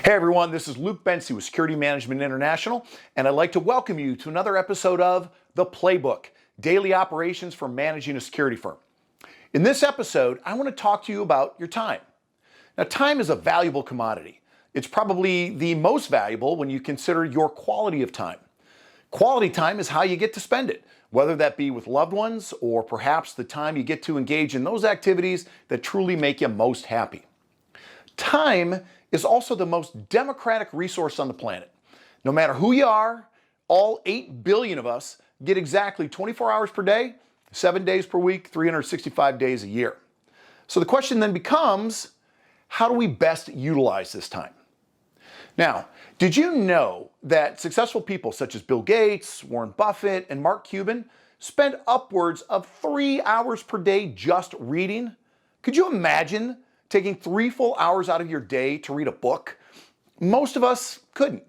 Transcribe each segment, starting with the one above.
Hey everyone, this is Luke Bensi with Security Management International, and I'd like to welcome you to another episode of The Playbook, Daily Operations for Managing a Security Firm. In this episode, I want to talk to you about your time. Now, time is a valuable commodity. It's probably the most valuable when you consider your quality of time. Quality time is how you get to spend it, whether that be with loved ones or perhaps the time you get to engage in those activities that truly make you most happy. Time is also the most democratic resource on the planet. No matter who you are, all 8 billion of us get exactly 24 hours per day, 7 days per week, 365 days a year. So the question then becomes, how do we best utilize this time? Now, did you know that successful people such as Bill Gates, Warren Buffett, and Mark Cuban spend upwards of 3 hours per day just reading? Could you imagine taking 3 full hours out of your day to read a book? Most of us couldn't.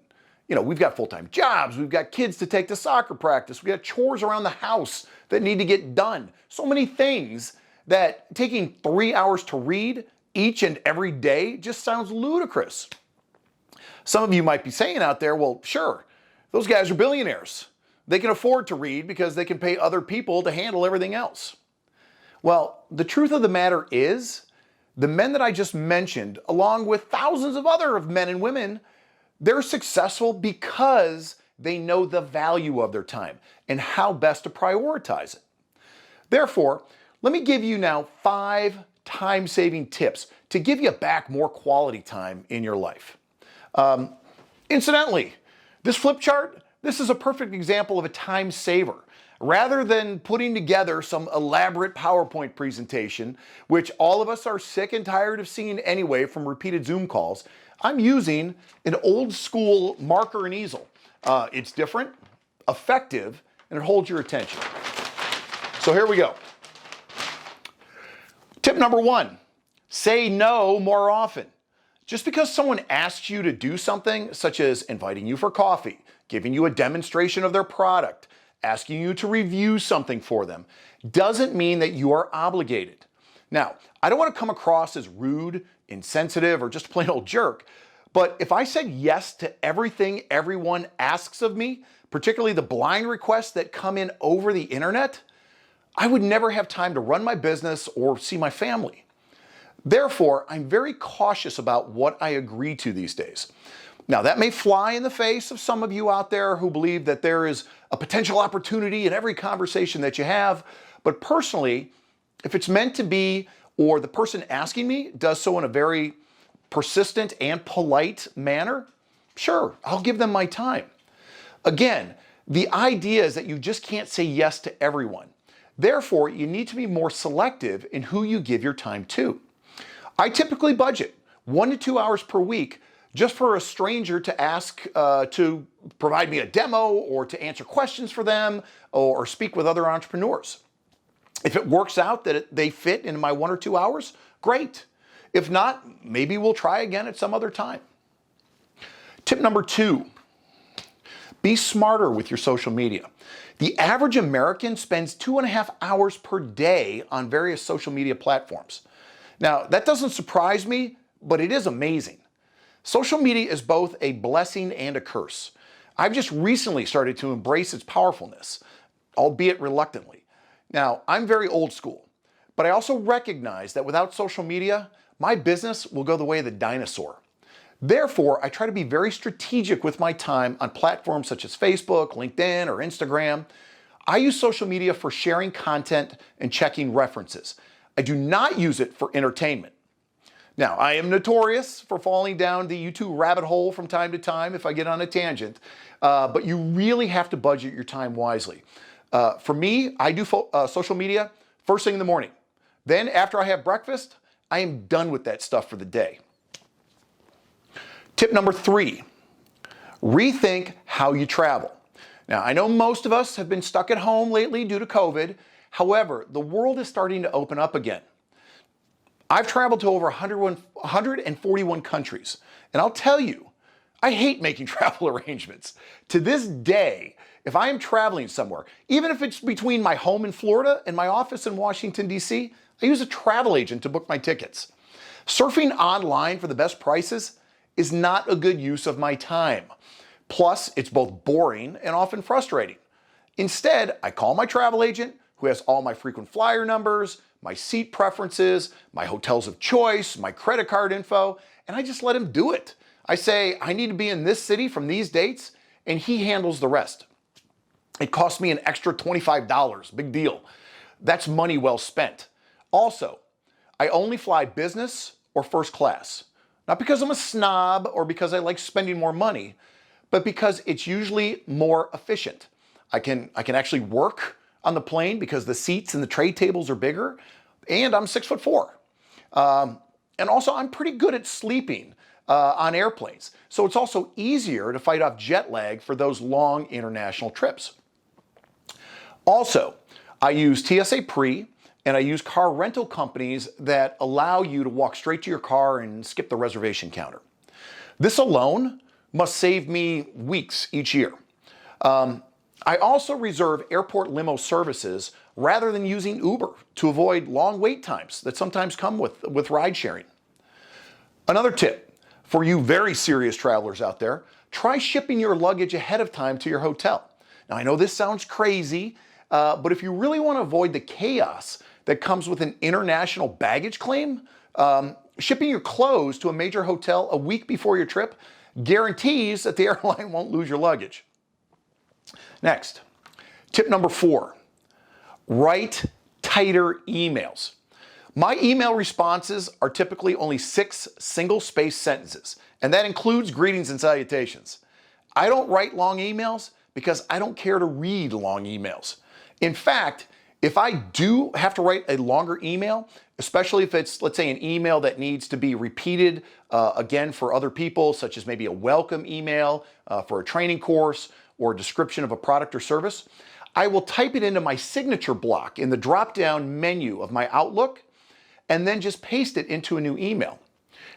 We've got full-time jobs, we've got kids to take to soccer practice, we got chores around the house that need to get done. So many things that taking 3 hours to read each and every day just sounds ludicrous. Some of you might be saying out there, well, sure, those guys are billionaires. They can afford to read because they can pay other people to handle everything else. Well, the truth of the matter is, the men that I just mentioned, along with thousands of other men and women, they're successful because they know the value of their time and how best to prioritize it. Therefore, let me give you now 5 time-saving tips to give you back more quality time in your life. Incidentally, this flip chart, this is a perfect example of a time saver. Rather than putting together some elaborate PowerPoint presentation, which all of us are sick and tired of seeing anyway from repeated Zoom calls, I'm using an old school marker and easel. It's different, effective, and it holds your attention. So here we go. Tip number 1, say no more often. Just because someone asks you to do something, such as inviting you for coffee, giving you a demonstration of their product, asking you to review something for them, doesn't mean that you are obligated. Now, I don't want to come across as rude, insensitive, or just a plain old jerk, but if I said yes to everything everyone asks of me, particularly the blind requests that come in over the internet, I would never have time to run my business or see my family. Therefore, I'm very cautious about what I agree to these days. Now, that may fly in the face of some of you out there who believe that there is a potential opportunity in every conversation that you have, but personally, if it's meant to be, or the person asking me does so in a very persistent and polite manner, sure, I'll give them my time. Again, the idea is that you just can't say yes to everyone. Therefore, you need to be more selective in who you give your time to. I typically budget 1 to 2 hours per week just for a stranger to ask to provide me a demo or to answer questions for them or speak with other entrepreneurs. If it works out that they fit in my 1 or 2 hours, great. If not, maybe we'll try again at some other time. Tip number 2, be smarter with your social media. The average American spends 2.5 hours per day on various social media platforms. Now, that doesn't surprise me, but it is amazing. Social media is both a blessing and a curse. I've just recently started to embrace its powerfulness, albeit reluctantly. Now, I'm very old school, but I also recognize that without social media, my business will go the way of the dinosaur. Therefore, I try to be very strategic with my time on platforms such as Facebook, LinkedIn, or Instagram. I use social media for sharing content and checking references. I do not use it for entertainment. Now, I am notorious for falling down the YouTube rabbit hole from time to time if I get on a tangent, but you really have to budget your time wisely. For me, I do social media first thing in the morning. Then after I have breakfast, I am done with that stuff for the day. Tip number 3, rethink how you travel. Now, I know most of us have been stuck at home lately due to COVID. However, the world is starting to open up again. I've traveled to over 141 countries, and I'll tell you, I hate making travel arrangements. To this day, if I am traveling somewhere, even if it's between my home in Florida and my office in Washington, D.C., I use a travel agent to book my tickets. Surfing online for the best prices is not a good use of my time. Plus, it's both boring and often frustrating. Instead, I call my travel agent, who has all my frequent flyer numbers, my seat preferences, my hotels of choice, my credit card info, and I just let him do it. I say, I need to be in this city from these dates, and he handles the rest. It cost me an extra $25, big deal. That's money well spent. Also, I only fly business or first class. Not because I'm a snob or because I like spending more money, but because it's usually more efficient. I can actually work on the plane because the seats and the tray tables are bigger, and I'm 6'4". And also, I'm pretty good at sleeping on airplanes. So it's also easier to fight off jet lag for those long international trips. Also, I use TSA Pre, and I use car rental companies that allow you to walk straight to your car and skip the reservation counter. This alone must save me weeks each year. I also reserve airport limo services rather than using Uber to avoid long wait times that sometimes come with ride sharing. Another tip for you very serious travelers out there, try shipping your luggage ahead of time to your hotel. Now, I know this sounds crazy, but if you really want to avoid the chaos that comes with an international baggage claim, shipping your clothes to a major hotel a week before your trip guarantees that the airline won't lose your luggage. Next, tip number 4, write tighter emails. My email responses are typically only 6 single-space sentences, and that includes greetings and salutations. I don't write long emails because I don't care to read long emails. In fact, if I do have to write a longer email, especially if it's, let's say, an email that needs to be repeated again for other people, such as maybe a welcome email for a training course or a description of a product or service, I will type it into my signature block in the drop-down menu of my Outlook and then just paste it into a new email.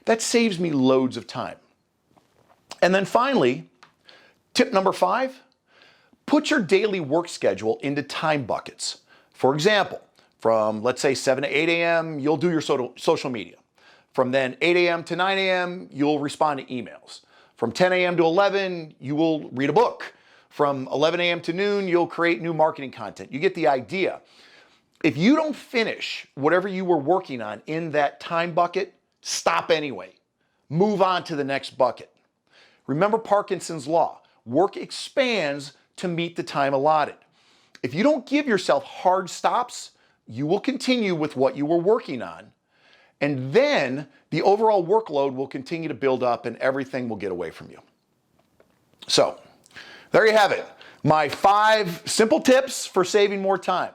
That saves me loads of time. And then finally, tip number 5, put your daily work schedule into time buckets. For example, from let's say 7 to 8 a.m., you'll do your social media. From then 8 a.m. to 9 a.m., you'll respond to emails. From 10 a.m. to 11, you will read a book. From 11 a.m. to noon, you'll create new marketing content. You get the idea. If you don't finish whatever you were working on in that time bucket, stop anyway. Move on to the next bucket. Remember Parkinson's law. Work expands to meet the time allotted. If you don't give yourself hard stops, you will continue with what you were working on, and then the overall workload will continue to build up and everything will get away from you. So, there you have it. My 5 simple tips for saving more time.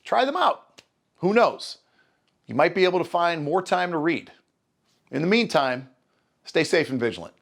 Try them out. Who knows? You might be able to find more time to read. In the meantime, stay safe and vigilant.